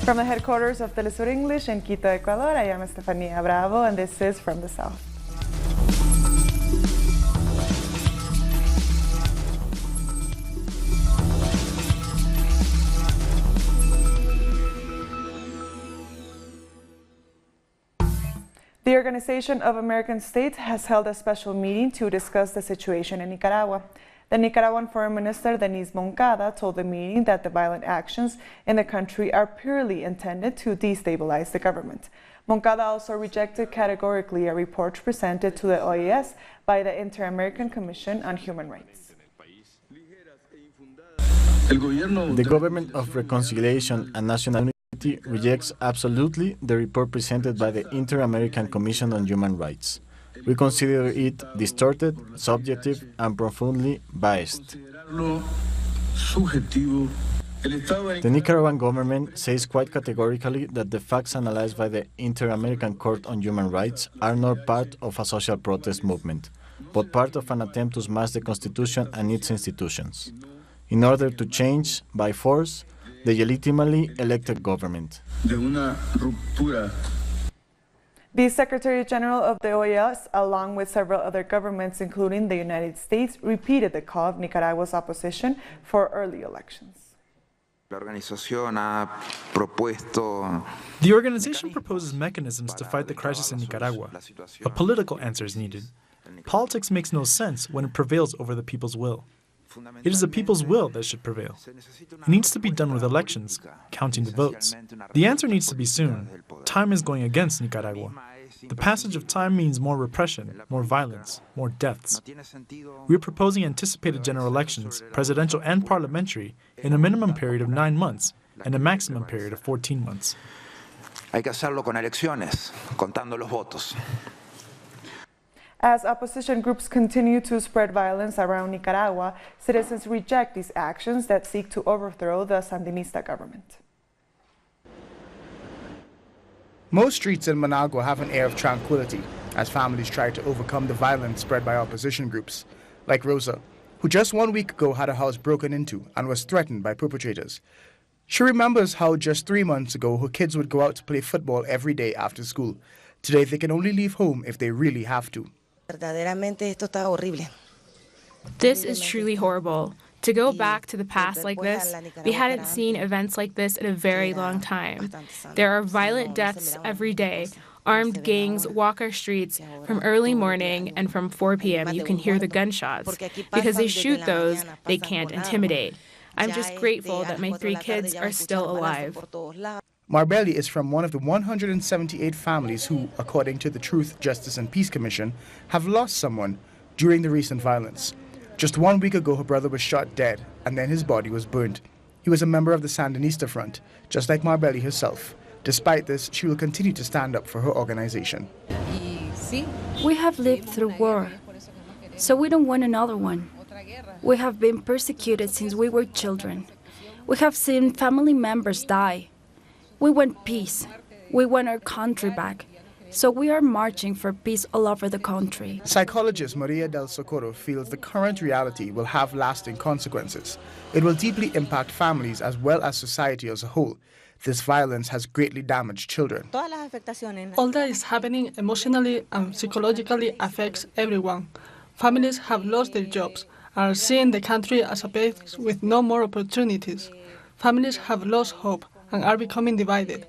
From the headquarters of Telesur English in Quito, Ecuador, I am Estefanía Bravo, and this is From the South. The Organization of American States has held a special meeting to discuss the situation in Nicaragua. The Nicaraguan Foreign Minister Denise Moncada told the meeting that the violent actions in the country are purely intended to destabilize the government. Moncada also rejected categorically a report presented to the OAS by the Inter-American Commission on Human Rights. The Government of Reconciliation and National Unity rejects absolutely the report presented by the Inter-American Commission on Human Rights. We consider it distorted, subjective, and profoundly biased. The Nicaraguan government says quite categorically that the facts analyzed by the Inter-American Court on Human Rights are not part of a social protest movement, but part of an attempt to smash the Constitution and its institutions, in order to change, by force, the legitimately elected government. The Secretary General of the OAS, along with several other governments, including the United States, repeated the call of Nicaragua's opposition for early elections. The organization proposes mechanisms to fight the crisis in Nicaragua. A political answer is needed. Politics makes no sense when it prevails over the people's will. It is the people's will that should prevail. It needs to be done with elections, counting the votes. The answer needs to be soon. Time is going against Nicaragua. The passage of time means more repression, more violence, more deaths. We are proposing anticipated general elections, presidential and parliamentary, in a minimum period of 9 months and a maximum period of 14 months. Hay que hacerlo con elecciones, contando los votos. As opposition groups continue to spread violence around Nicaragua, citizens reject these actions that seek to overthrow the Sandinista government. Most streets in Managua have an air of tranquility as families try to overcome the violence spread by opposition groups, like Rosa, who just 1 week ago had a house broken into and was threatened by perpetrators. She remembers how just 3 months ago her kids would go out to play football every day after school. Today they can only leave home if they really have to. This is truly horrible. To go back to the past like this, we hadn't seen events like this in a very long time. There are violent deaths every day. Armed gangs walk our streets from early morning, and from 4 p.m. you can hear the gunshots. Because they shoot those they can't intimidate. I'm just grateful that my 3 kids are still alive. Marbelli is from one of the 178 families who, according to the Truth, Justice and Peace Commission, have lost someone during the recent violence. Just 1 week ago, her brother was shot dead, and then his body was burned. He was a member of the Sandinista Front, just like Marbelli herself. Despite this, she will continue to stand up for her organization. We have lived through war, so we don't want another one. We have been persecuted since we were children. We have seen family members die. We want peace. We want our country back. So we are marching for peace all over the country. Psychologist Maria del Socorro feels the current reality will have lasting consequences. It will deeply impact families as well as society as a whole. This violence has greatly damaged children. All that is happening emotionally and psychologically affects everyone. Families have lost their jobs and are seeing the country as a place with no more opportunities. Families have lost hope and are becoming divided,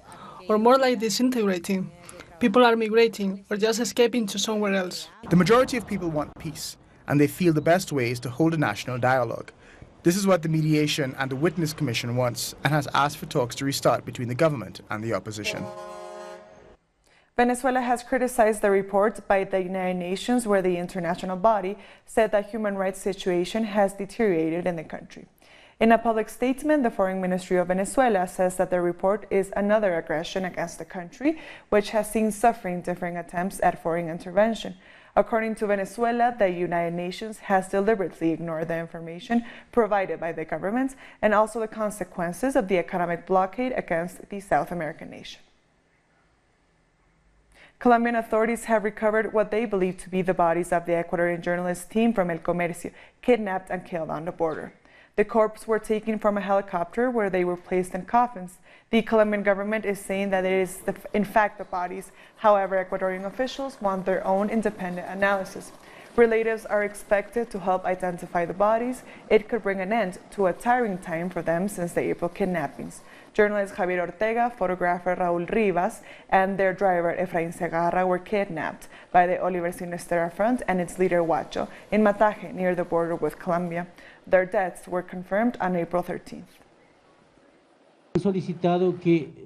or more like disintegrating. People are migrating or just escaping to somewhere else. The majority of people want peace, and they feel the best way is to hold a national dialogue. This is what the Mediation and the Witness Commission wants, and has asked for talks to restart between the government and the opposition. Venezuela has criticized the report by the United Nations where the international body said that human rights situation has deteriorated in the country. In a public statement, the Foreign Ministry of Venezuela says that the report is another aggression against the country, which has seen suffering differing attempts at foreign intervention. According to Venezuela, the United Nations has deliberately ignored the information provided by the government and also the consequences of the economic blockade against the South American nation. Colombian authorities have recovered what they believe to be the bodies of the Ecuadorian journalist team from El Comercio, kidnapped and killed on the border. The corpses were taken from a helicopter where they were placed in coffins. The Colombian government is saying that it is, in fact, the bodies. However, Ecuadorian officials want their own independent analysis. Relatives are expected to help identify the bodies. It could bring an end to a tiring time for them since the April kidnappings. Journalist Javier Ortega, photographer Raúl Rivas, and their driver Efraín Segarra were kidnapped by the Oliver Sinistera Front and its leader Huacho in Mataje, near the border with Colombia. Their deaths were confirmed on April 13th.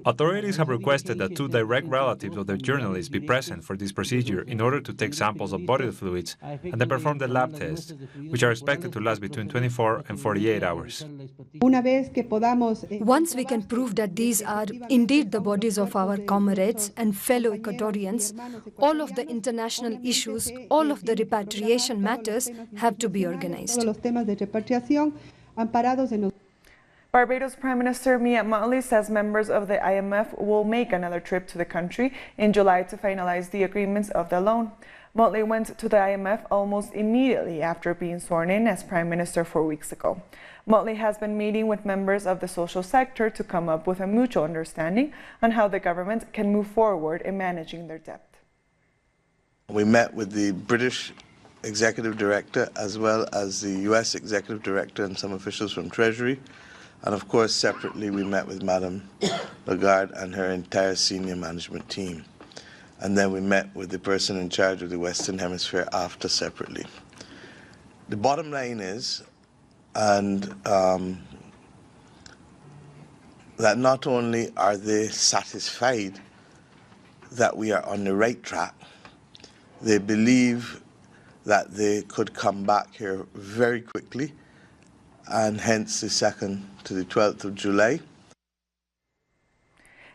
Authorities have requested that 2 direct relatives of the journalists be present for this procedure in order to take samples of body fluids and then perform the lab tests, which are expected to last between 24 and 48 hours. Once we can prove that these are indeed the bodies of our comrades and fellow Ecuadorians, all of the international issues, all of the repatriation matters have to be organized. Barbados Prime Minister Mia Mottley says members of the IMF will make another trip to the country in July to finalize the agreements of the loan. Mottley went to the IMF almost immediately after being sworn in as Prime Minister 4 weeks ago. Mottley has been meeting with members of the social sector to come up with a mutual understanding on how the government can move forward in managing their debt. We met with the British Executive Director as well as the US Executive Director and some officials from Treasury. And of course, separately, we met with Madame Lagarde and her entire senior management team. And then we met with the person in charge of the Western Hemisphere after separately. The bottom line is, that not only are they satisfied that we are on the right track, they believe that they could come back here very quickly, and hence the 2nd to the 12th of July.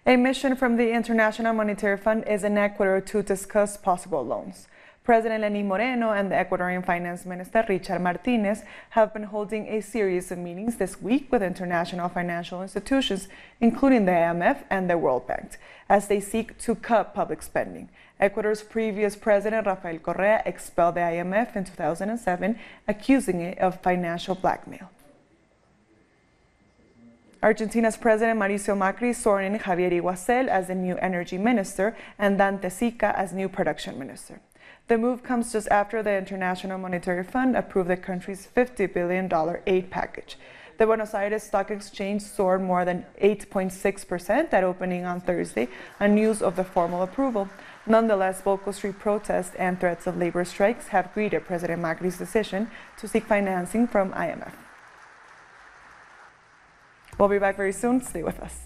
A mission from the International Monetary Fund is in Ecuador to discuss possible loans. President Lenín Moreno and the Ecuadorian Finance Minister Richard Martinez have been holding a series of meetings this week with international financial institutions, including the IMF and the World Bank, as they seek to cut public spending. Ecuador's previous president, Rafael Correa, expelled the IMF in 2007, accusing it of financial blackmail. Argentina's President Mauricio Macri sworn in Javier Iguacel as the new energy minister and Dante Sica as new production minister. The move comes just after the International Monetary Fund approved the country's $50 billion aid package. The Buenos Aires Stock Exchange soared more than 8.6% at opening on Thursday on news of the formal approval. Nonetheless, vocal street protests and threats of labor strikes have greeted President Macri's decision to seek financing from IMF. We'll be back very soon. Stay with us.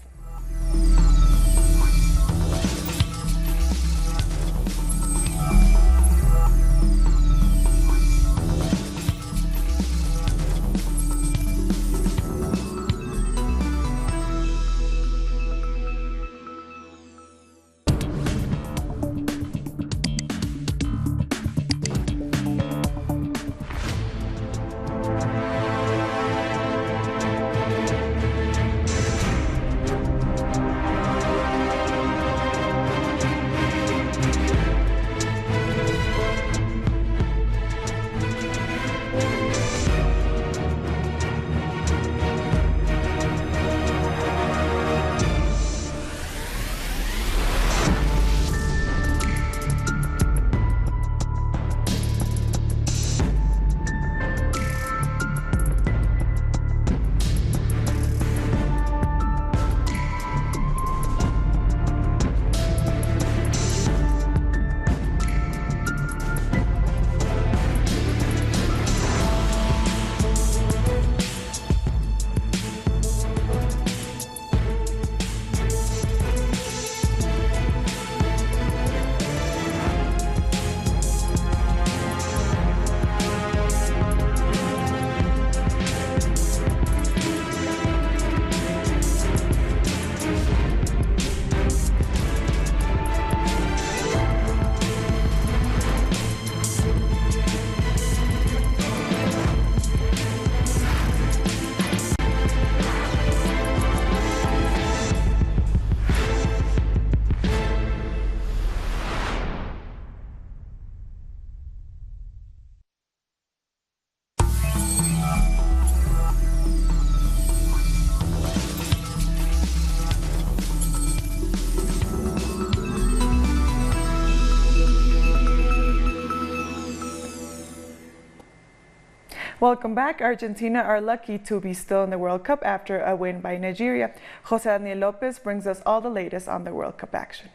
Welcome back. Argentina are lucky to be still in the World Cup after a win by Nigeria. Jose Daniel Lopez brings us all the latest on the World Cup action.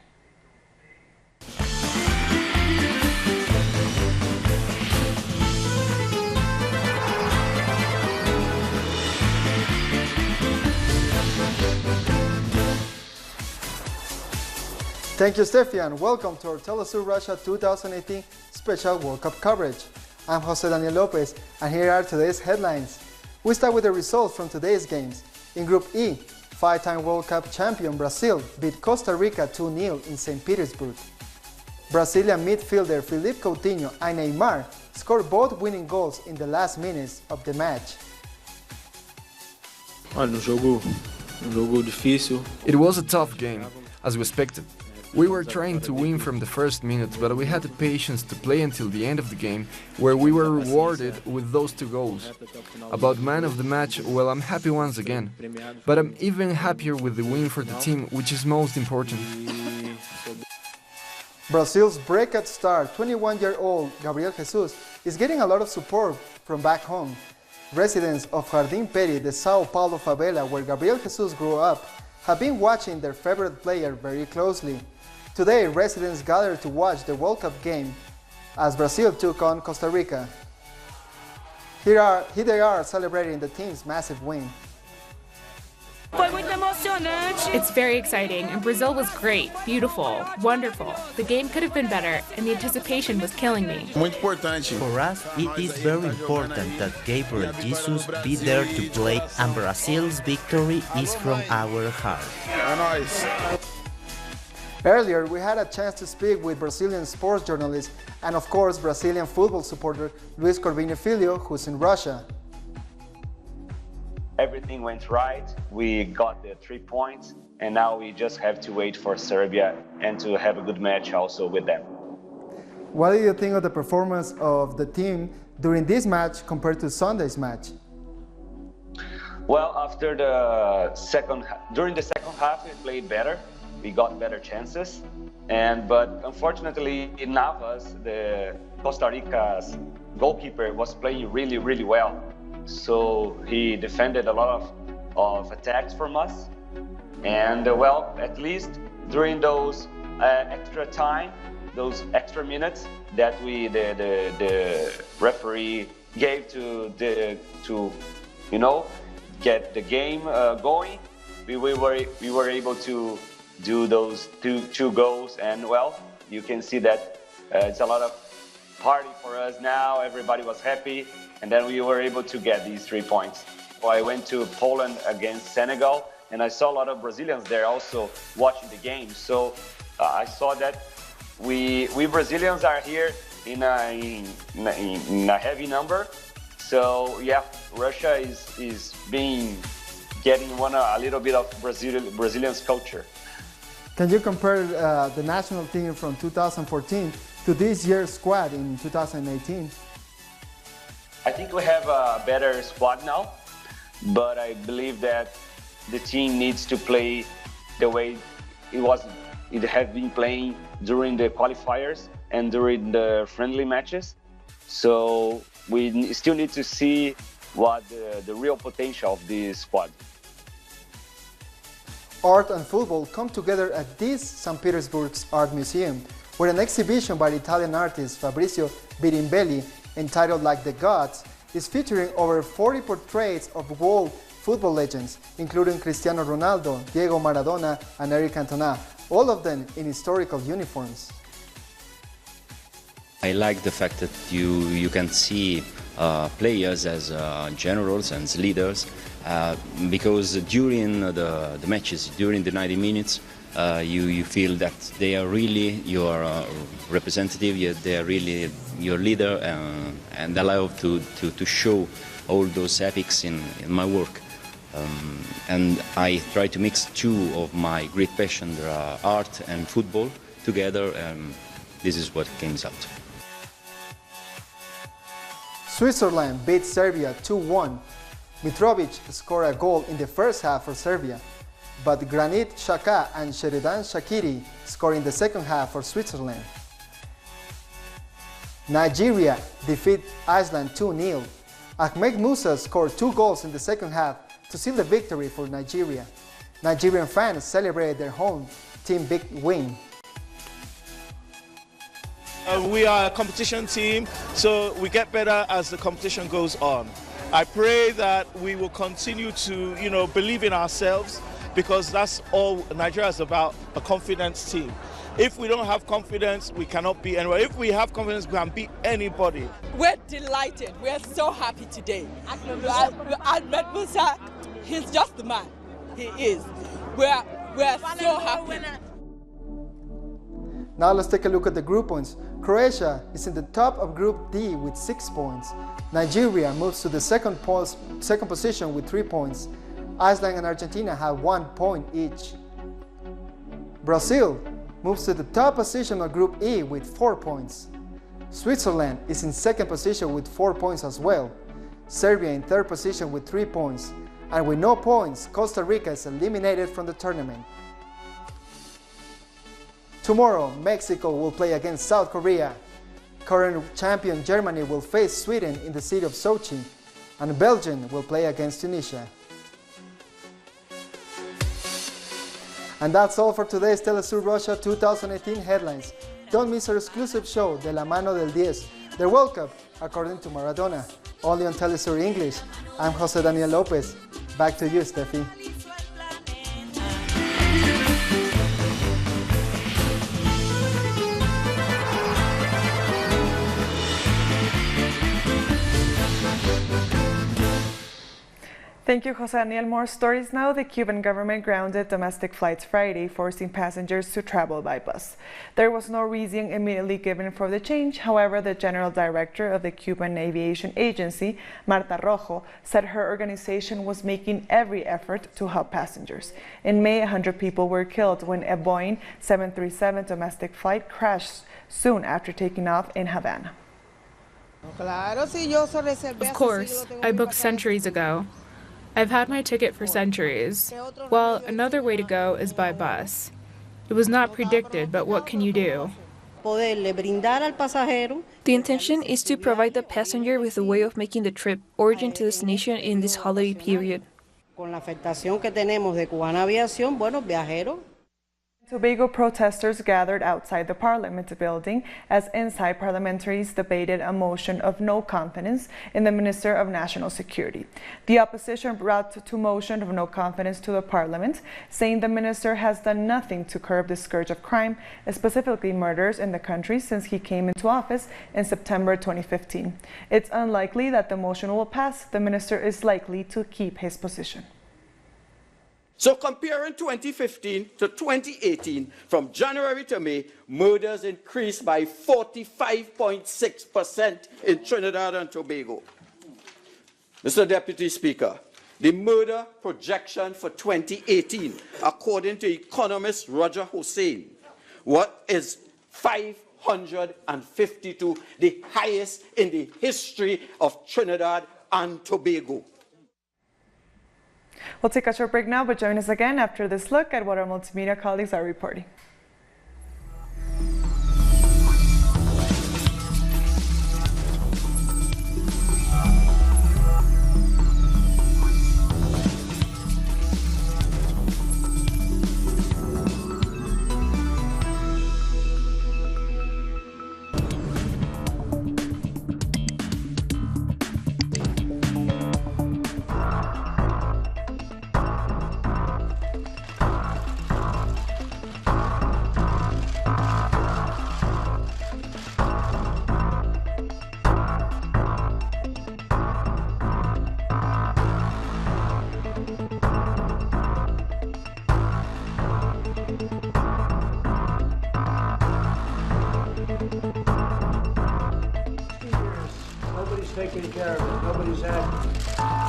Thank you, Steffi, and welcome to our Telesur Russia 2018 special World Cup coverage. I'm Jose Daniel Lopez, and here are today's headlines. We start with the results from today's games. In Group E, five-time World Cup champion Brazil beat Costa Rica 2-0 in St. Petersburg. Brazilian midfielder Philippe Coutinho and Neymar scored both winning goals in the last minutes of the match. It was a tough game, as we expected. We were trying to win from the first minute, but we had the patience to play until the end of the game, where we were rewarded with those 2 goals. About man of the match, well, I'm happy once again, but I'm even happier with the win for the team, which is most important. Brazil's breakout star, 21-year-old Gabriel Jesus, is getting a lot of support from back home. Residents of Jardim Peri, the Sao Paulo favela where Gabriel Jesus grew up, have been watching their favorite player very closely. Today, residents gathered to watch the World Cup game as Brazil took on Costa Rica. Here they are celebrating the team's massive win. It's very exciting, and Brazil was great, beautiful, wonderful. The game could have been better, and the anticipation was killing me. For us, it is very important that Gabriel Jesus be there to play, and Brazil's victory is from our heart. Earlier, we had a chance to speak with Brazilian sports journalist and, of course, Brazilian football supporter Luis Corvino Filho, who's in Russia. Everything went right. We got the 3 points, and now we just have to wait for Serbia and to have a good match also with them. What do you think of the performance of the team during this match compared to Sunday's match? Well, during the second half, we played better. We got better chances, but unfortunately, in Navas, the Costa Rica's goalkeeper was playing really, really well. So he defended a lot of attacks from us, and well, at least during those extra time, those extra minutes that the referee gave to get the game going, we were able to do those two goals, and well, you can see that it's a lot of party for us now. Everybody was happy, and then we were able to get these 3 points. So I went to Poland against Senegal, and I saw a lot of Brazilians there also watching the game. So I saw that we Brazilians are here in a heavy number. So yeah, Russia is getting a little bit of Brazilian's culture. Can you compare the national team from 2014 to this year's squad in 2018? I think we have a better squad now, but I believe that the team needs to play the way it had been playing during the qualifiers and during the friendly matches. So we still need to see what the real potential of this squad. Art and football come together at this St. Petersburg's Art Museum, where an exhibition by Italian artist Fabrizio Birimbelli entitled Like the Gods is featuring over 40 portraits of world football legends, including Cristiano Ronaldo, Diego Maradona, and Eric Cantona, all of them in historical uniforms. I like the fact that you can see players as generals and leaders, because during the matches, during the 90 minutes, you feel that they are really your representative, they are really your leader, and allow to show all those epics in my work. And I try to mix two of my great passion, art and football, together, and this is what comes out. Switzerland beat Serbia 2-1. Mitrovic scored a goal in the first half for Serbia, but Granit Xhaka and Sheridan Shaqiri scored in the second half for Switzerland. Nigeria defeat Iceland 2-0. Ahmed Musa scored 2 goals in the second half to seal the victory for Nigeria. Nigerian fans celebrated their home team big win. We are a competition team, so we get better as the competition goes on. I pray that we will continue to, believe in ourselves, because that's all Nigeria is about, a confidence team. If we don't have confidence, we cannot be anywhere. If we have confidence, we can beat anybody. We're delighted. We're so happy today. Ahmed Musa, he's just the man. He is. We're so happy. Now let's take a look at the group points. Croatia is in the top of Group D with 6 points. Nigeria moves to the second position with 3 points. Iceland and Argentina have 1 point each. Brazil moves to the top position of Group E with 4 points. Switzerland is in second position with 4 points as well. Serbia in third position with 3 points. And with no points, Costa Rica is eliminated from the tournament. Tomorrow, Mexico will play against South Korea. Current champion Germany will face Sweden in the city of Sochi. And Belgium will play against Tunisia. And that's all for today's Telesur Russia 2018 headlines. Don't miss our exclusive show, De la Mano del 10, the World Cup according to Maradona, only on Telesur English. I'm Jose Daniel Lopez. Back to you, Steffi. Thank you, Jose Daniel. More stories now. The Cuban government grounded domestic flights Friday, forcing passengers to travel by bus. There was no reason immediately given for the change. However, the general director of the Cuban Aviation Agency, Marta Rojo, said her organization was making every effort to help passengers. In May, 100 people were killed when a Boeing 737 domestic flight crashed soon after taking off in Havana. Of course, I booked centuries ago. I've had my ticket for centuries. Well, another way to go is by bus. It was not predicted, but what can you do? The intention is to provide the passenger with a way of making the trip origin to destination in this holiday period. Tobago protesters gathered outside the Parliament building as inside parliamentarians debated a motion of no confidence in the Minister of National Security. The opposition brought to motion of no confidence to the Parliament, saying the minister has done nothing to curb the scourge of crime, specifically murders in the country, since he came into office in September 2015. It's unlikely that the motion will pass. The minister is likely to keep his position. So comparing 2015 to 2018, from January to May, murders increased by 45.6% in Trinidad and Tobago. Mr. Deputy Speaker, the murder projection for 2018, according to economist Roger Hussein, what is 552, the highest in the history of Trinidad and Tobago. We'll take a short break now, but join us again after this look at what our multimedia colleagues are reporting. Taking care of it. Nobody's had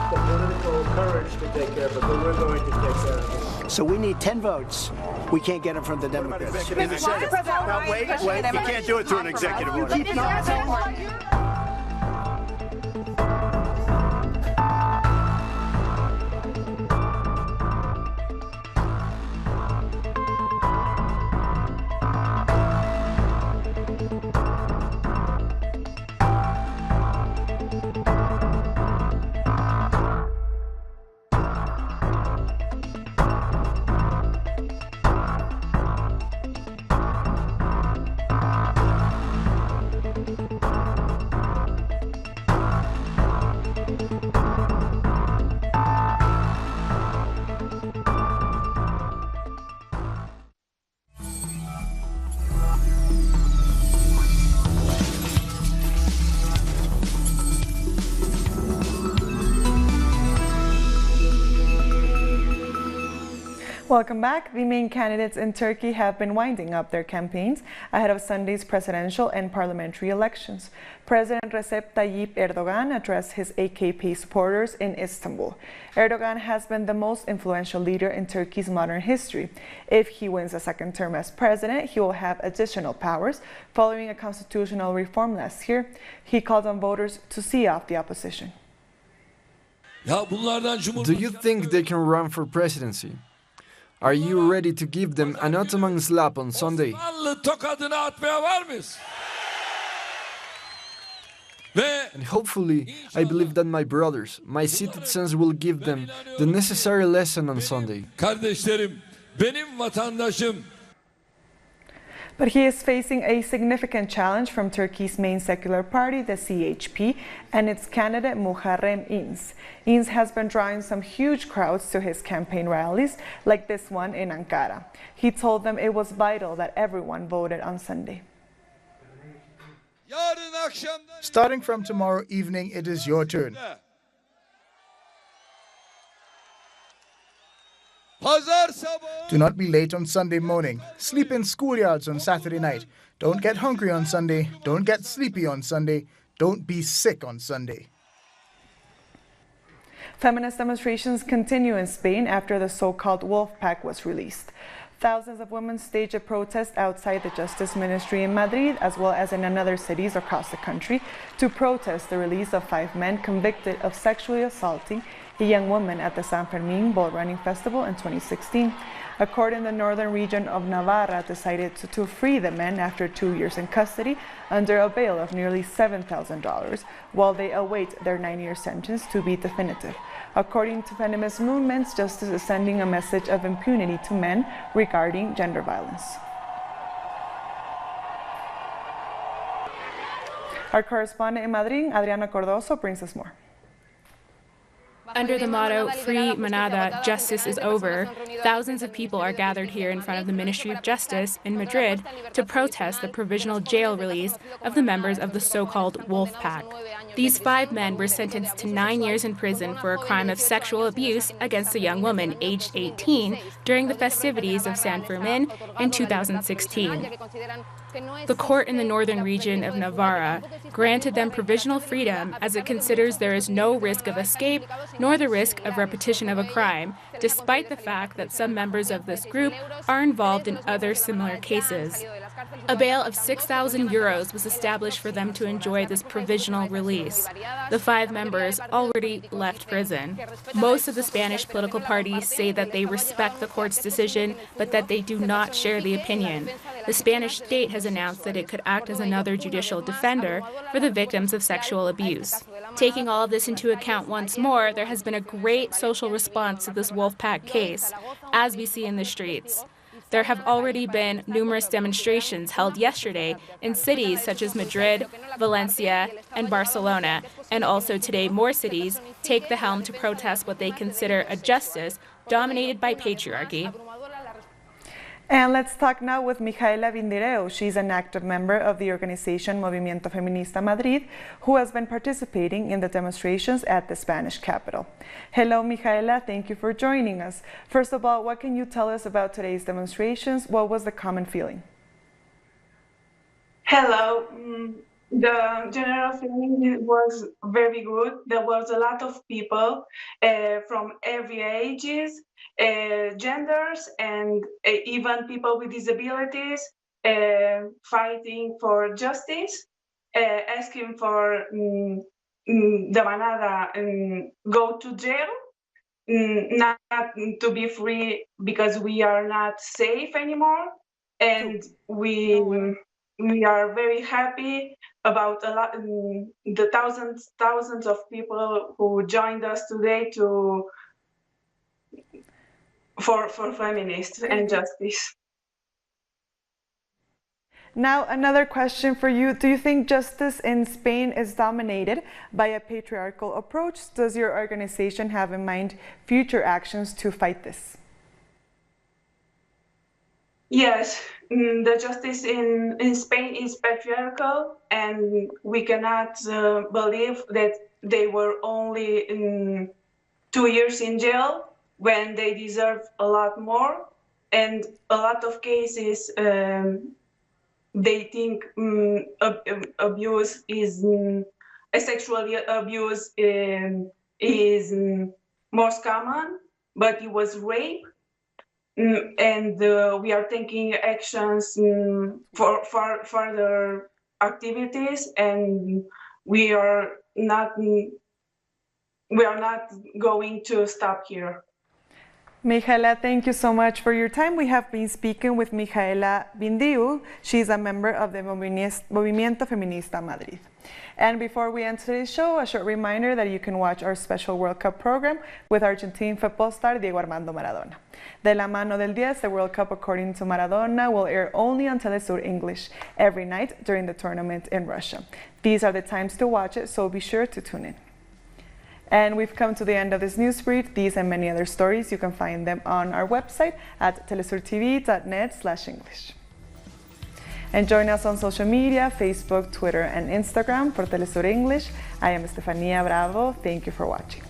the political courage to take care of it, but we're going to take care of it. So we need 10 votes. We can't get them from the Democrats. In the Senate. Now, wait, you can't do it through an executive order. Welcome back. The main candidates in Turkey have been winding up their campaigns ahead of Sunday's presidential and parliamentary elections. President Recep Tayyip Erdogan addressed his AKP supporters in Istanbul. Erdogan has been the most influential leader in Turkey's modern history. If he wins a second term as president, he will have additional powers following a constitutional reform last year. He called on voters to see off the opposition. Do you think they can run for presidency? Are you ready to give them an Ottoman slap on Sunday? And hopefully, I believe that my brothers, my citizens, will give them the necessary lesson on Sunday. But he is facing a significant challenge from Turkey's main secular party, the CHP, and its candidate Muharrem İnce. İnce has been drawing some huge crowds to his campaign rallies, like this one in Ankara. He told them it was vital that everyone voted on Sunday. Starting from tomorrow evening, it is your turn. Do not be late on Sunday morning. Sleep in schoolyards on Saturday night. Don't get hungry on Sunday. Don't get sleepy on Sunday. Don't be sick on Sunday. Feminist demonstrations continue in Spain after the so-called Wolf Pack was released. Thousands of women staged a protest outside the Justice Ministry in Madrid, as well as in other cities across the country, to protest the release of 5 men convicted of sexually assaulting a young woman at the San Fermin bull running festival in 2016. A court in the northern region of Navarra decided to free the men after 2 years in custody under a bail of nearly $7,000, while they await their 9-year sentence to be definitive. According to feminist movements, justice is sending a message of impunity to men regarding gender violence. Our correspondent in Madrid, Adriana Cordoso, brings us more. Under the motto, Free Manada, Justice is Over, thousands of people are gathered here in front of the Ministry of Justice in Madrid to protest the provisional jail release of the members of the so-called Wolf Pack. These 5 men were sentenced to 9 years in prison for a crime of sexual abuse against a young woman aged 18 during the festivities of San Fermin in 2016. The court in the northern region of Navarra granted them provisional freedom as it considers there is no risk of escape nor the risk of repetition of a crime, despite the fact that some members of this group are involved in other similar cases. A bail of €6,000 was established for them to enjoy this provisional release. The 5 members already left prison. Most of the Spanish political parties say that they respect the court's decision, but that they do not share the opinion. The Spanish state has announced that it could act as another judicial defender for the victims of sexual abuse. Taking all of this into account once more, there has been a great social response to this Wolfpack case, as we see in the streets. There have already been numerous demonstrations held yesterday in cities such as Madrid, Valencia, and Barcelona, and also today more cities take the helm to protest what they consider a justice dominated by patriarchy. And let's talk now with Micaela Vindireu. She's an active member of the organization Movimiento Feminista Madrid, who has been participating in the demonstrations at the Spanish capital. Hello, Micaela. Thank you for joining us. First of all, what can you tell us about today's demonstrations? What was the common feeling? Hello. The general feeling was very good. There was a lot of people from every ages, genders, and even people with disabilities fighting for justice, asking for the manada go to jail, not to be free because we are not safe anymore, and we are very happy about the thousands of people who joined us today for feminists and justice. Now, another question for you. Do you think justice in Spain is dominated by a patriarchal approach? Does your organization have in mind future actions to fight this? Yes, the justice in Spain is patriarchal, and we cannot believe that they were only 2 years in jail. when they deserve a lot more. And a lot of cases, they think abuse is sexual abuse is most common, but it was rape. And we are taking actions for further activities, and we are not going to stop here. Mijaela, thank you so much for your time. We have been speaking with Mijaela Bindiu. She's a member of the Movimiento Feminista Madrid. And before we end today's show, a short reminder that you can watch our special World Cup program with Argentine football star Diego Armando Maradona. De la mano del 10, the World Cup according to Maradona will air only on Telesur English every night during the tournament in Russia. These are the times to watch it, so be sure to tune in. And we've come to the end of this news brief. These and many other stories, you can find them on our website at telesurtv.net/English. And join us on social media, Facebook, Twitter, and Instagram for Telesur English. I am Estefania Bravo. Thank you for watching.